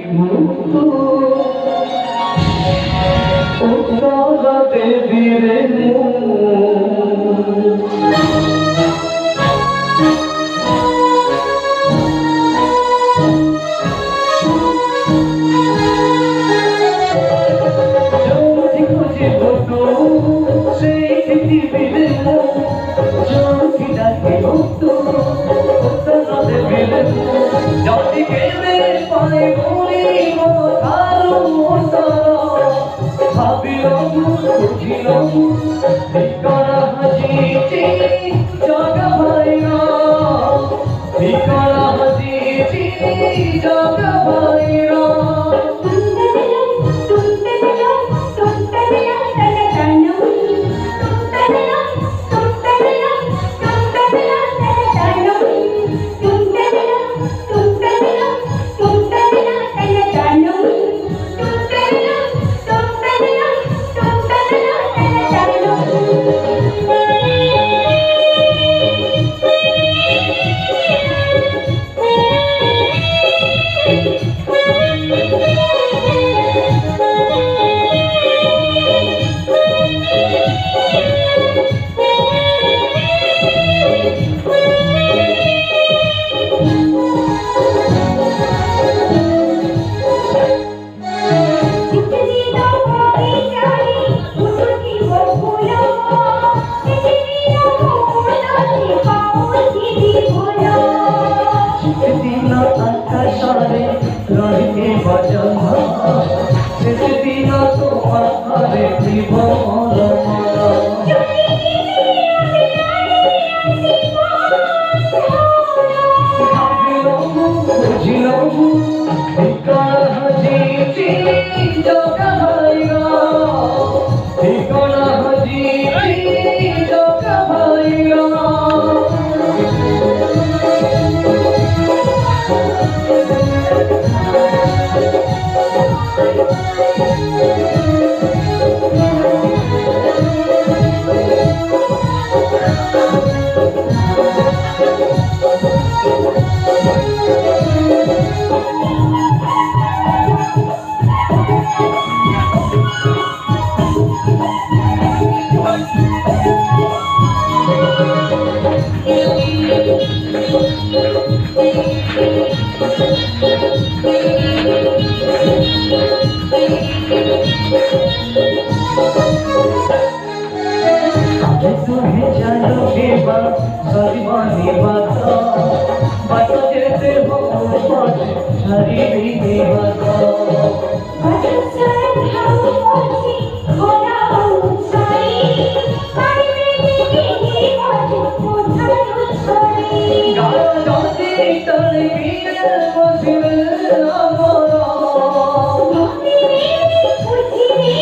মুক্ত উত্তরা দেবীর সেই পৃথিবীর জ্যোতি ডাকে মুক্ত উত্তরা দেবীর যদি কেবে পায় বলিব ভাবিল বুঝিল করা হাজিছি জগা ভাইরা করা হাজিছি জগা ভাইরা রহিতে ভজন সেদিন তোমার জীবন বুঝিল হাজিছি জগা ভাইরা হাজিছি জগা ভাইরা তুমি জানো এবা সরিবানি বাত বাত যেতে হোক হরিবি বাত বাত সরব হাম পছি খোলা উসাই পারিবে দিদি বাত কোথায় ছড়ি গাল যদি তলে গিয়ে বসিবে আমরা বুঝিনি বুঝিনি